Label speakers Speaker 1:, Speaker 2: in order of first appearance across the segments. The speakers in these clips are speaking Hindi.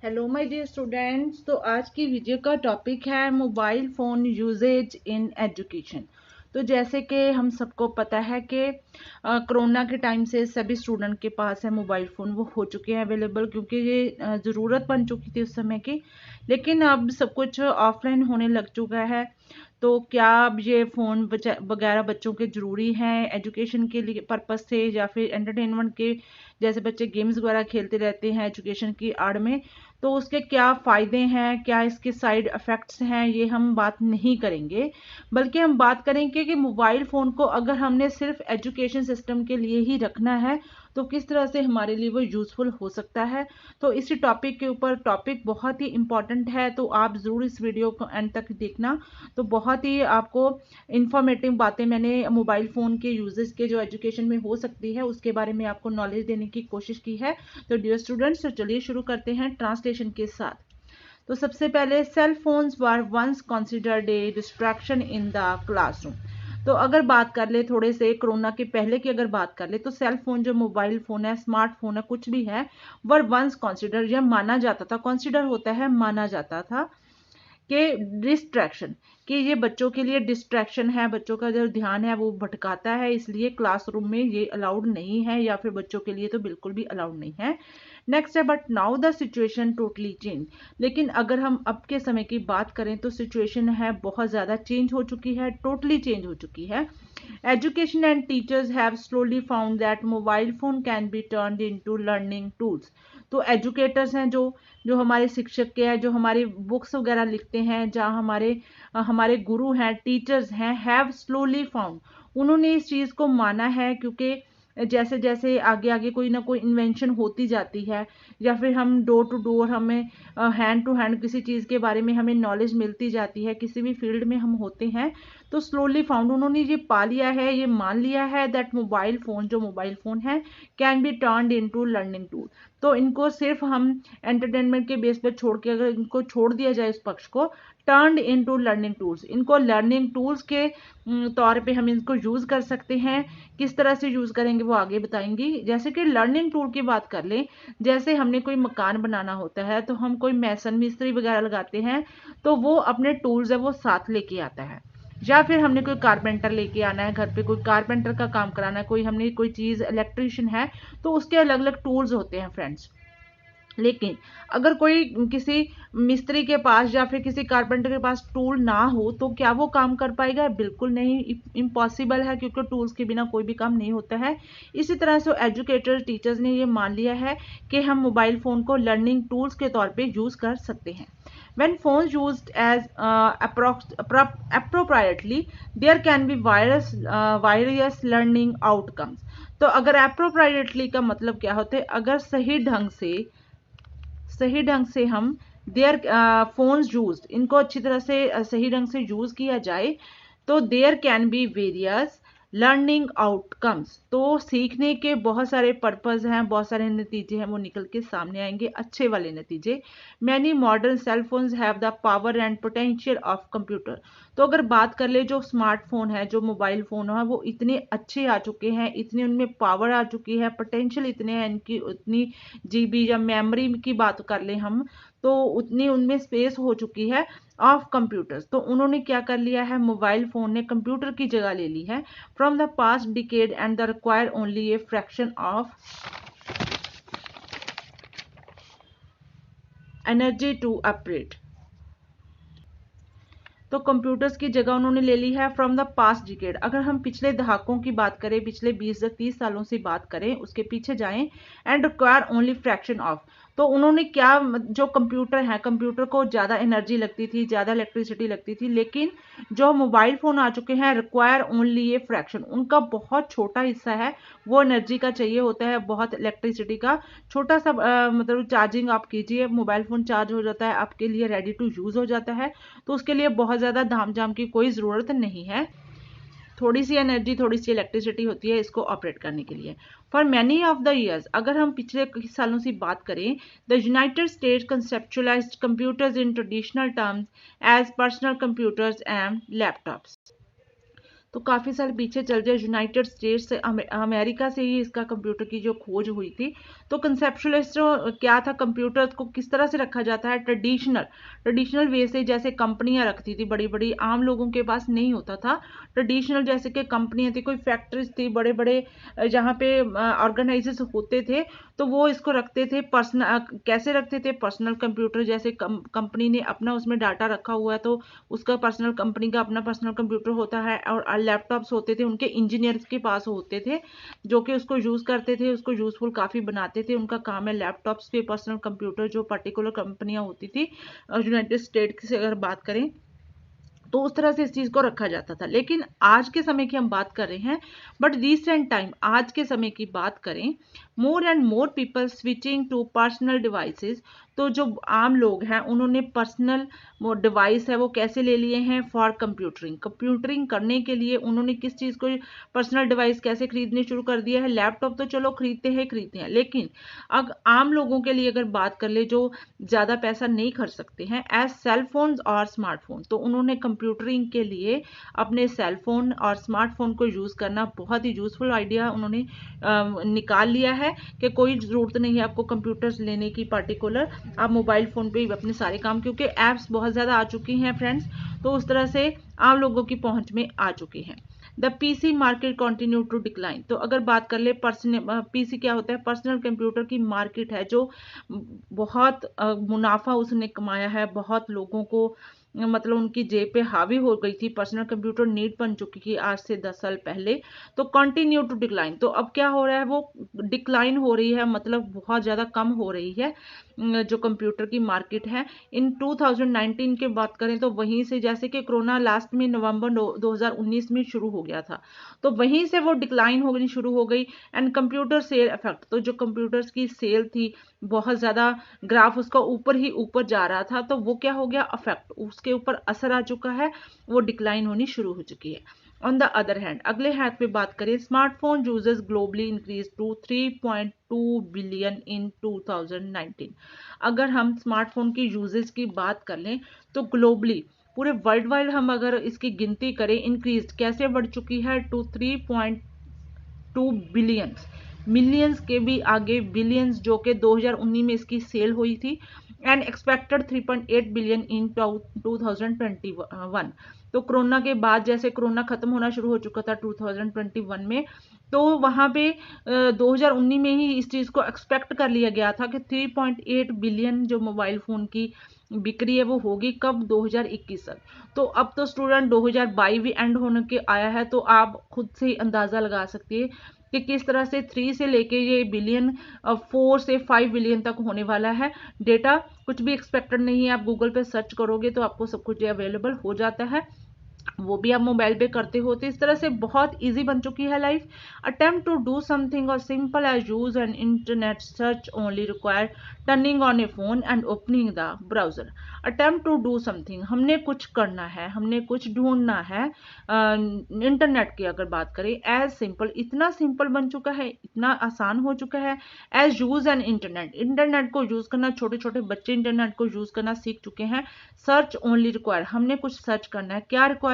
Speaker 1: Hello my dear students. तो आज की वीडियो का टॉपिक है mobile phone uses in education. तो जैसे कि हम सबको पता है कि कोरोना के टाइम से सभी स्टूडेंट के पास है मोबाइल फ़ोन, वो हो चुके हैं अवेलेबल क्योंकि ये ज़रूरत बन चुकी थी उस समय की। लेकिन अब सब कुछ ऑफलाइन होने लग चुका है। तो क्या अब ये फ़ोन वगैरह बच्चों के ज़रूरी हैं एजुकेशन के लिए पर्पज़ से, या फिर एंटरटेनमेंट के, जैसे बच्चे गेम्स वगैरह खेलते रहते हैं एजुकेशन की आड़ में, तो उसके क्या फ़ायदे हैं, क्या इसके साइड इफ़ेक्ट्स हैं, ये हम बात नहीं करेंगे। बल्कि हम बात करेंगे कि मोबाइल फ़ोन को अगर हमने सिर्फ एजुकेशन सिस्टम के लिए ही रखना है तो किस तरह से हमारे लिए वो यूज़फुल हो सकता है। तो इसी टॉपिक के ऊपर, टॉपिक बहुत ही इम्पॉर्टेंट है, तो आप ज़रूर इस वीडियो को एंड तक देखना। तो बहुत ही आपको इंफॉर्मेटिव बातें मैंने मोबाइल फ़ोन के यूजेस के जो एजुकेशन में हो सकती है उसके बारे में आपको नॉलेज देने की कोशिश की है। तो डियर स्टूडेंट्स, तो चलिए शुरू करते हैं ट्रांसलेशन के साथ। तो सबसे पहले, cell phones were once considered a distraction in the classroom. तो अगर बात कर ले थोड़े से कोरोना के पहले की, अगर बात कर ले तो सेल फोन, जो मोबाइल फोन है, स्मार्टफोन है, कुछ भी है, वर वंस कंसिडर, यह माना जाता था, कंसिडर होता है माना जाता था कि डिस्ट्रैक्शन, कि ये बच्चों के लिए डिस्ट्रैक्शन है, बच्चों का जो ध्यान है वो भटकाता है, इसलिए क्लासरूम में ये अलाउड नहीं है, या फिर बच्चों के लिए तो बिल्कुल भी अलाउड नहीं है। नेक्स्ट है, but now the situation totally change. लेकिन अगर हम अब के समय की बात करें तो सिचुएशन है बहुत ज़्यादा चेंज हो चुकी है, टोटली चेंज हो चुकी है। Education and teachers have slowly found that mobile phone can be turned into learning tools. तो एजुकेटर्स हैं, जो जो हमारे शिक्षक के हैं, जो हमारी बुक्स वगैरह लिखते हैं, जहाँ हमारे हमारे गुरु हैं, टीचर्स हैं, हैव स्लोली फाउंड, उन्होंने इस चीज़ को माना है, क्योंकि जैसे जैसे आगे आगे कोई ना कोई इन्वेंशन होती जाती है, या फिर हम डोर टू डोर, हमें हैंड टू हैंड किसी चीज़ के बारे में हमें नॉलेज मिलती जाती है, किसी भी फील्ड में हम होते हैं, तो स्लोली फाउंड, उन्होंने ये पा लिया है, ये मान लिया है दैट मोबाइल फ़ोन, जो मोबाइल फ़ोन है, can be turned into learning tool. तो इनको सिर्फ हम एंटरटेनमेंट के बेस पर छोड़ के, अगर इनको छोड़ दिया जाए इस पक्ष को, टर्न्ड इनटू लर्निंग टूल्स, इनको लर्निंग टूल्स के तौर पे हम इनको यूज़ कर सकते हैं। किस तरह से यूज़ करेंगे वो आगे बताएंगी। जैसे कि लर्निंग टूल की बात कर लें, जैसे हमने कोई मकान बनाना होता है तो हम कोई मैसन मिस्त्री वगैरह लगाते हैं, तो वो अपने टूल्स है वो साथ लेके आता है। या फिर हमने कोई कारपेंटर लेके आना है, घर पे कोई कारपेंटर का काम कराना है, कोई हमने कोई चीज़, इलेक्ट्रिशियन है, तो उसके अलग अलग टूल्स होते हैं फ्रेंड्स। लेकिन अगर कोई किसी मिस्त्री के पास या फिर किसी कारपेंटर के पास टूल ना हो तो क्या वो काम कर पाएगा? बिल्कुल नहीं, इम्पॉसिबल है, क्योंकि टूल्स के बिना कोई भी काम नहीं होता है। इसी तरह से एजुकेटर्स, टीचर्स ने ये मान लिया है कि हम मोबाइल फ़ोन को लर्निंग टूल्स के तौर पे यूज़ कर सकते हैं। When phones used as appropriately, there can be various learning outcomes. तो अगर appropriately का मतलब क्या होता है? अगर सही ढंग से हम देयर फोन्स यूज, इनको अच्छी तरह से सही ढंग से यूज किया जाए, तो there can be various learning outcomes. तो सीखने के बहुत सारे पर्पस हैं, बहुत सारे नतीजे हैं, वो निकल के सामने आएंगे, अच्छे वाले नतीजे। Many modern cell phones have the power and potential of computer. तो अगर बात कर ले, जो स्मार्टफोन है, जो मोबाइल फ़ोन है, वो इतने अच्छे आ चुके हैं, इतने उनमें पावर आ चुकी है, पोटेंशियल इतने हैं इनकी, उतनी जीबी या मेमोरी की बात कर लें हम, तो उतनी उनमें स्पेस हो चुकी है ऑफ कंप्यूटर्स। तो उन्होंने क्या कर लिया है, मोबाइल फ़ोन ने कंप्यूटर की जगह ले ली है। From the past decade and the require only a fraction of energy to operate. तो कंप्यूटर्स की जगह उन्होंने ले ली है फ्रॉम द पास्ट डिकेड। अगर हम पिछले दहाकों की बात करें, पिछले 20 से 30 सालों से बात करें, उसके पीछे जाएं, and require only fraction of, तो उन्होंने क्या, जो कंप्यूटर है, कंप्यूटर को ज़्यादा एनर्जी लगती थी, ज़्यादा इलेक्ट्रिसिटी लगती थी, लेकिन जो मोबाइल फ़ोन आ चुके हैं, रिक्वायर ओनली ये फ्रैक्शन, उनका बहुत छोटा हिस्सा है वो एनर्जी का चाहिए होता है, बहुत इलेक्ट्रिसिटी का छोटा सा मतलब चार्जिंग आप कीजिए, मोबाइल फ़ोन चार्ज हो जाता है, आपके लिए रेडी टू यूज़ हो जाता है। तो उसके लिए बहुत ज़्यादा धाम झाम की कोई ज़रूरत नहीं है, थोड़ी सी एनर्जी, थोड़ी सी इलेक्ट्रिसिटी होती है इसको ऑपरेट करने के लिए। For many of the years, अगर हम पिछले कुछ सालों से बात करें, the United States conceptualized computers in traditional terms as personal computers and laptops. तो काफ़ी साल पीछे चल जाए, यूनाइटेड स्टेट्स से अमेरिका से ही इसका कंप्यूटर की जो खोज हुई थी। तो कंसेप्चुअलिस्ट क्या था, कंप्यूटर को किस तरह से रखा जाता है, ट्रेडिशनल वे से, जैसे कंपनियां रखती थी बड़ी बड़ी, आम लोगों के पास नहीं होता था। ट्रेडिशनल जैसे कि कंपनियां थी, कोई फैक्ट्रीज थी बड़े बड़े, जहाँ पे ऑर्गेनाइजेस होते थे, तो वो इसको रखते थे पर्सनल। कैसे रखते थे, पर्सनल कंप्यूटर, जैसे कंपनी ने अपना उसमें डाटा रखा हुआ है तो उसका पर्सनल, कंपनी का अपना पर्सनल कंप्यूटर होता है, और लैपटॉप्स होते थे उनके इंजीनियर्स के पास होते थे, जो कि उसको यूज करते थे, उसको यूजफुल काफी बनाते थे। उनका काम है लैपटॉप्स पे पर्सनल कंप्यूटर, जो पर्टिकुलर कंपनियां होती थी यूनाइटेड स्टेट से अगर बात करें, तो उस तरह से इस चीज को रखा जाता था। लेकिन आज के समय की हम बात कर रहे हैं, बट रिसेंट टाइम, आज के समय की बात करें, more and more people switching to personal devices. तो जो आम लोग हैं उन्होंने पर्सनल डिवाइस है वो कैसे ले लिए हैं, फॉर कंप्यूटरिंग करने के लिए उन्होंने किस चीज को, पर्सनल डिवाइस कैसे खरीदने शुरू कर दिया है। लैपटॉप तो चलो खरीदते हैं, लेकिन अब आम लोगों के लिए अगर बात कर ले, जो ज्यादा पैसा नहीं खर्च सकते हैं, एज सेल फोन्स और स्मार्टफोन, तो उन्होंने कंप्यूटरिंग के लिए अपने सेल फोन और स्मार्टफोन को यूज करना बहुत ही यूजफुल आइडिया उन्होंने निकाल लिया है, कि कोई जरूरत नहीं है आपको कंप्यूटर्स लेने की पर्टिकुलर, आप मोबाइल फोन पे ही अपने सारे काम, क्योंकि एप्स बहुत ज्यादा आ चुकी हैं फ्रेंड्स, तो उस तरह से आम लोगों की पहुंच में आ चुकी हैं। The PC market continue to decline. तो अगर बात कर ले पीसी क्या होता है, पर्सनल कंप्यूटर की मार्केट है, जो बहुत मुनाफा उसने कमाया है, बहुत लोगों को मतलब उनकी जेब पे हावी हो गई थी, पर्सनल कंप्यूटर नीड बन चुकी थी आज से 10 साल पहले। तो कंटिन्यू टू डिक्लाइन, तो अब क्या हो रहा है, वो डिक्लाइन हो रही है, मतलब बहुत ज्यादा कम हो रही है जो कंप्यूटर की मार्केट है। इन 2019 की बात करें तो वहीं से, जैसे कि कोरोना लास्ट में नवंबर 2019 में शुरू हो गया था, तो वहीं से वो डिक्लाइन होनी शुरू हो गई। एंड कंप्यूटर सेल इफेक्ट, तो जो कंप्यूटर्स की सेल थी बहुत ज्यादा, ग्राफ उसका ऊपर ही ऊपर जा रहा था, तो वो क्या हो गया, अफेक्ट, उसके ऊपर असर आ चुका है, वो डिक्लाइन होनी शुरू हो चुकी है। ऑन द अदर हैंड, अगले हाथ पे बात करें, smartphone users globally increase to 3.2 billion in 2019। अगर हम स्मार्टफोन की यूजेज की बात कर लें, तो ग्लोबली, पूरे वर्ल्ड वाइड हम अगर इसकी गिनती करें, इंक्रीज कैसे बढ़ चुकी है, टू 3.2 बिलियंस, मिलियंस के भी आगे बिलियंस, जो कि 2019 में इसकी सेल हुई थी, एंड एक्सपेक्टेड 3.8 बिलियन इन 2021। तो कोरोना के बाद, जैसे कोरोना खत्म होना शुरू हो चुका था 2021 में, तो वहां पे 2019 में ही इस चीज को एक्सपेक्ट कर लिया गया था कि 3.8 बिलियन जो मोबाइल फोन की बिक्री है वो होगी कब, 2021 तक। तो अब तो स्टूडेंट 2022 भी एंड होने के आया है, तो आप खुद से ही अंदाजा लगा सकते हैं कि किस तरह से 3 से लेके ये बिलियन, 4 से 5 बिलियन तक होने वाला है। डेटा कुछ भी एक्सपेक्टेड नहीं है, आप गूगल पे सर्च करोगे तो आपको सब कुछ अवेलेबल हो जाता है, वो भी आप मोबाइल पे करते हो। तो इस तरह से बहुत इजी बन चुकी है life. Attempt to do something और simple as use an internet search only require turning on a phone and opening the browser. Attempt to do something, हमने कुछ करना है, हमने कुछ ढूंढना है। इंटरनेट की अगर बात करें, एज सिंपल, इतना सिंपल बन चुका है, इतना आसान हो चुका है, as use an internet, internet को यूज करना, छोटे छोटे बच्चे इंटरनेट को यूज करना सीख चुके हैं। सर्च ओनली रिक्वायर, हमने कुछ सर्च करना है, क्या रिक्वायर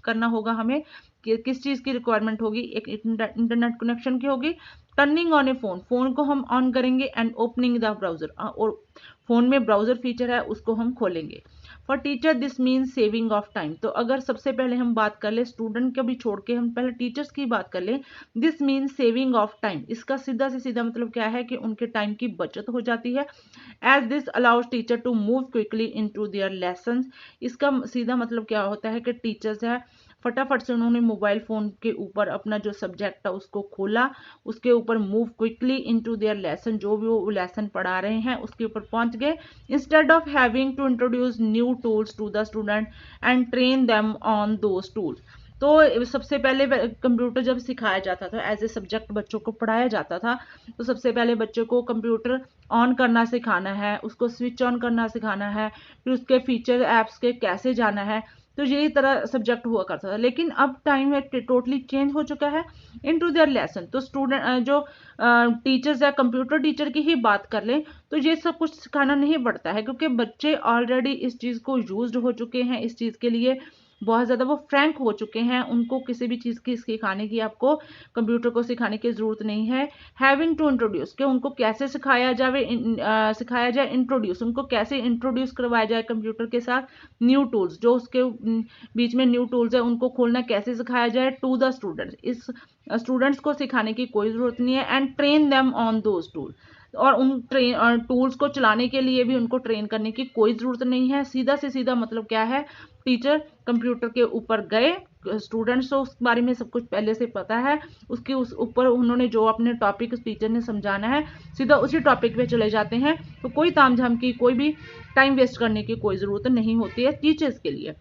Speaker 1: करना होगा हमें, किस चीज की रिक्वायरमेंट होगी, एक इंटरनेट कनेक्शन की होगी। Turning on a phone, phone को हम ऑन करेंगे, एंड ओपनिंग द ब्राउजर, और फोन में ब्राउजर फीचर है उसको हम खोलेंगे। For teacher this means saving of time. तो अगर सबसे पहले हम बात कर ले, स्टूडेंट का भी छोड़ के हम पहले टीचर्स की बात कर ले, this means saving of time, इसका सीधा से सीधा मतलब क्या है कि उनके टाइम की बचत हो जाती है। As this allows teacher to move quickly into their lesson, इसका सीधा मतलब क्या होता है कि टीचर्स है, फटाफट से उन्होंने मोबाइल फोन के ऊपर अपना जो सब्जेक्ट है उसको खोला, उसके ऊपर move quickly into their lesson, जो भी वो लेसन पढ़ा रहे हैं उसके ऊपर पहुंच गए, instead of having to introduce new tools to the student and train them on those tools. तो सबसे पहले कंप्यूटर जब सिखाया जाता था, एज ए सब्जेक्ट बच्चों को पढ़ाया जाता था, तो सबसे पहले बच्चों को कंप्यूटर ऑन करना सिखाना है, उसको स्विच ऑन करना सिखाना है, फिर उसके फीचर ऐप्स के कैसे जाना है, तो यही तरह सब्जेक्ट हुआ करता था। लेकिन अब टाइम है टोटली चेंज हो चुका है इनटू देयर लेसन। तो स्टूडेंट जो टीचर्स है, कंप्यूटर टीचर की ही बात कर लें, तो ये सब कुछ सिखाना नहीं पड़ता है, क्योंकि बच्चे ऑलरेडी इस चीज को यूज्ड हो चुके हैं, इस चीज के लिए बहुत ज़्यादा वो फ्रैंक हो चुके हैं, उनको किसी भी चीज़ की सिखाने की, आपको कंप्यूटर को सिखाने की ज़रूरत नहीं है। हैविंग टू इंट्रोड्यूस, कि उनको कैसे सिखाया जाए इंट्रोड्यूस, उनको कैसे इंट्रोड्यूस करवाया जाए कंप्यूटर के साथ, न्यू टूल्स जो उसके बीच में न्यू टूल्स है उनको खोलना कैसे सिखाया जाए, टू द स्टूडेंट्स, इस स्टूडेंट्स को सिखाने की कोई ज़रूरत नहीं है। And train them on those tool, और उन टूल्स को चलाने के लिए भी उनको ट्रेन करने की कोई ज़रूरत नहीं है। सीधा से सीधा मतलब क्या है, टीचर कंप्यूटर के ऊपर गए, स्टूडेंट्स को उस बारे में सब कुछ पहले से पता है, उसके उस ऊपर उन्होंने जो अपने टॉपिक टीचर ने समझाना है सीधा उसी टॉपिक पे चले जाते हैं। तो कोई तामझाम की, कोई भी टाइम वेस्ट करने की कोई ज़रूरत नहीं होती है टीचर्स के लिए।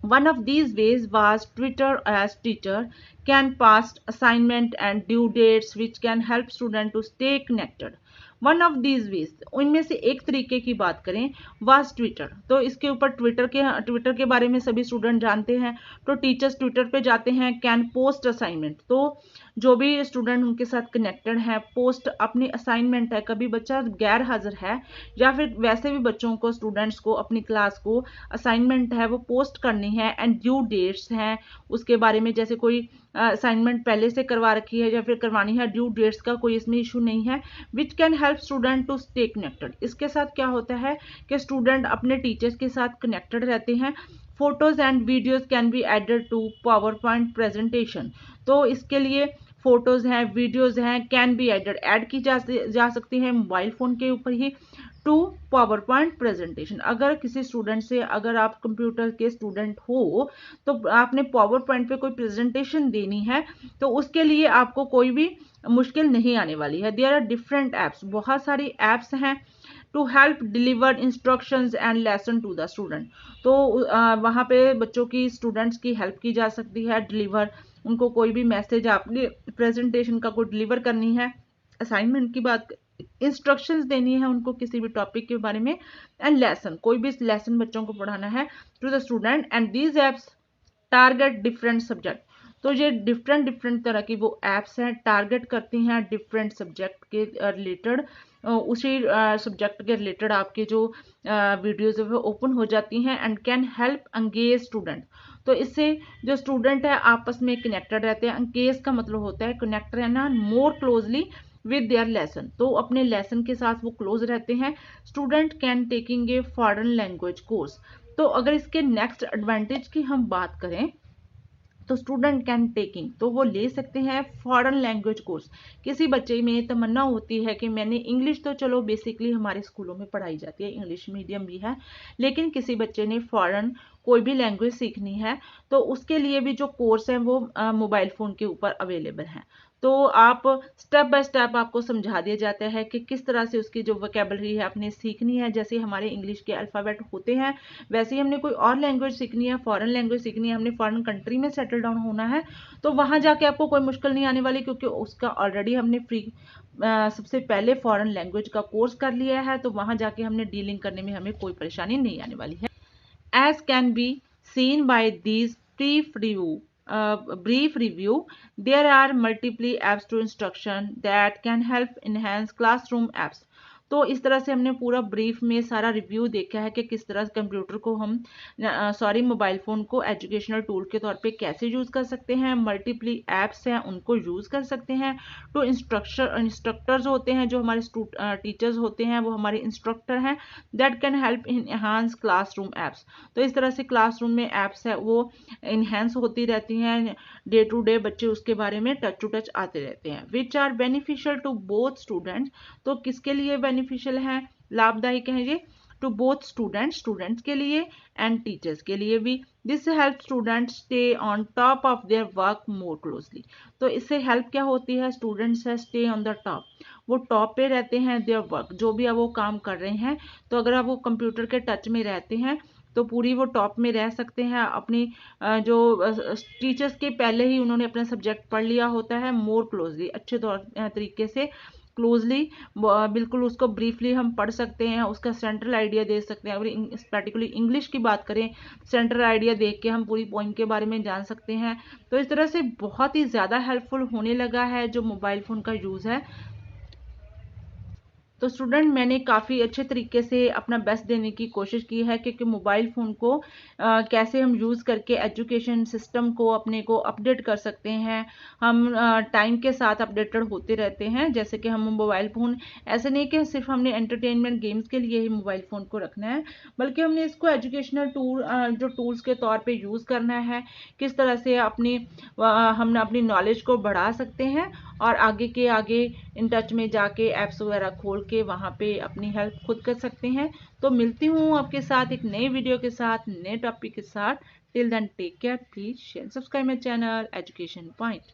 Speaker 1: One of these ways was Twitter, as teacher can pass assignment and due dates which can help student to stay connected. One of these veg, उनमें से एक तरीके की बात करें, वाज ट्विटर। तो इसके ऊपर ट्विटर के बारे में सभी स्टूडेंट जानते हैं। तो टीचर्स ट्विटर पे जाते हैं, कैन पोस्ट असाइनमेंट, तो जो भी स्टूडेंट उनके साथ कनेक्टेड है पोस्ट अपनी असाइनमेंट है, कभी बच्चा गैर हाजिर है या फिर वैसे भी बच्चों को, स्टूडेंट्स को अपनी क्लास को असाइनमेंट है वो पोस्ट करनी है। एंड ड्यू डेट्स हैं उसके बारे में, जैसे कोई असाइनमेंट पहले से करवा रखी है या फिर करवानी है, ड्यू डेट्स का कोई इसमें इशू नहीं है। Which can help student to stay connected, इसके साथ क्या होता है कि स्टूडेंट अपने टीचर्स के साथ कनेक्टेड रहते हैं। Photos and videos can be added to PowerPoint presentation, तो इसके लिए फोटोज हैं, वीडियोज हैं, कैन बी एडेड, ऐड की जा सकती है मोबाइल फोन के ऊपर ही, टू पावर पॉइंट प्रेजेंटेशन। अगर किसी स्टूडेंट से, अगर आप कंप्यूटर के स्टूडेंट हो तो आपने पावर पॉइंट पे कोई प्रेजेंटेशन देनी है तो उसके लिए आपको कोई भी मुश्किल नहीं आने वाली है। देयर आर डिफरेंट एप्स, बहुत सारी एप्स हैं to help deliver instructions and lesson to the student, तो वहाँ पे बच्चों की, स्टूडेंट्स की हेल्प की जा सकती है, डिलीवर, उनको कोई भी मैसेज आपने प्रेजेंटेशन का कोई डिलीवर करनी है, असाइनमेंट की बात, इंस्ट्रक्शंस देनी है उनको किसी भी टॉपिक के बारे में, एंड लेसन, कोई भी लेसन बच्चों को पढ़ाना है to the student. And these apps target different subject, तो ये डिफरेंट तरह की वो एप्स हैं, टारगेट करती हैं डिफरेंट सब्जेक्ट के रिलेटेड, उसी सब्जेक्ट के रिलेटेड आपके जो वीडियोज है वो ओपन हो जाती हैं। And can help engage student, तो इससे जो स्टूडेंट है आपस में कनेक्टेड रहते हैं। एंगेज का मतलब होता है कनेक्ट रहना, more closely with their lesson, तो अपने लेसन के साथ वो क्लोज रहते हैं। Student can taking a foreign language course, तो अगर इसके नेक्स्ट एडवांटेज की हम बात करें तो स्टूडेंट कैन टेकिंग, तो वो ले सकते हैं फॉरेन लैंग्वेज कोर्स। किसी बच्चे में तमन्ना होती है कि मैंने इंग्लिश, तो चलो बेसिकली हमारे स्कूलों में पढ़ाई जाती है, इंग्लिश मीडियम भी है, लेकिन किसी बच्चे ने फॉरेन कोई भी लैंग्वेज सीखनी है तो उसके लिए भी जो कोर्स है वो मोबाइल फ़ोन के ऊपर अवेलेबल हैं। तो आप स्टेप बाय स्टेप आपको समझा दिया जाता है कि किस तरह से उसकी जो वोकेबलरी है आपने सीखनी है। जैसे हमारे इंग्लिश के अल्फ़ाबेट होते हैं वैसे ही हमने कोई और लैंग्वेज सीखनी है, फॉरेन लैंग्वेज सीखनी है, हमने फॉरेन कंट्री में सेटल डाउन होना है तो वहाँ जाके आपको कोई मुश्किल नहीं आने वाली, क्योंकि उसका ऑलरेडी हमने सबसे पहले फॉरेन लैंग्वेज का कोर्स कर लिया है, तो वहाँ जाके हमने डीलिंग करने में हमें कोई परेशानी नहीं आने वाली है। As can be seen by these brief review, there are multiple apps to instruction that can help enhance classroom apps. तो इस तरह से हमने पूरा ब्रीफ में सारा रिव्यू देखा है कि किस तरह कंप्यूटर को हम मोबाइल फ़ोन को एजुकेशनल टूल के तौर पे कैसे यूज़ कर सकते हैं। मल्टीपल एप्स हैं उनको यूज़ कर सकते हैं। तो इंस्ट्रक्टर्स होते हैं, जो हमारे टीचर्स होते हैं वो हमारे इंस्ट्रक्टर हैं, that can help enhance classroom apps. तो इस तरह से क्लासरूम में एप्स है वो इनहेंस होती रहती हैं, डे टू डे बच्चे उसके बारे में टच टू टच आते रहते हैं। Which are beneficial to both students, तो किसके लिए बेनिफिशियल है, लाभदायक है ये, टू बोथ स्टूडेंट्स के लिए एंड टीचर्स के लिए भी। This help students stay on top of their work more closely, तो इससे हेल्प क्या होती है, स्टूडेंट्स है स्टे ऑन द टॉप, वो टॉप पे रहते हैं देयर वर्क, जो भी अब वो काम कर रहे हैं। तो अगर आप वो कंप्यूटर के टच में रहते हैं तो पूरी वो टॉप में रह सकते हैं। अपनी जो टीचर्स के पहले ही उन्होंने अपना सब्जेक्ट पढ़ लिया होता है, मोर क्लोजली, अच्छे तरीके से क्लोजली, बिल्कुल उसको ब्रीफली हम पढ़ सकते हैं, उसका सेंट्रल आइडिया दे सकते हैं। अगर पर्टिकुलरली इंग्लिश की बात करें, सेंट्रल आइडिया देख के हम पूरी पॉइंट के बारे में जान सकते हैं। तो इस तरह से बहुत ही ज़्यादा हेल्पफुल होने लगा है जो मोबाइल फ़ोन का यूज़ है। तो स्टूडेंट मैंने काफ़ी अच्छे तरीके से अपना बेस्ट देने की कोशिश की है कि मोबाइल फ़ोन को कैसे हम यूज़ करके एजुकेशन सिस्टम को अपने को अपडेट कर सकते हैं। हम टाइम के साथ अपडेटेड होते रहते हैं। जैसे कि हम मोबाइल फ़ोन ऐसे नहीं कि सिर्फ हमने एंटरटेनमेंट गेम्स के लिए ही मोबाइल फ़ोन को रखना है, बल्कि हमने इसको एजुकेशनल जो टूल्स के तौर पे यूज़ करना है। किस तरह से हम अपनी नॉलेज को बढ़ा सकते हैं और आगे इन टच में जाके ऐप्स वगैरह खोल के वहाँ पे अपनी हेल्प खुद कर सकते हैं। तो मिलती हूँ आपके साथ एक नई वीडियो के साथ, नए टॉपिक के साथ। Till then take care, please share subscribe my channel education point.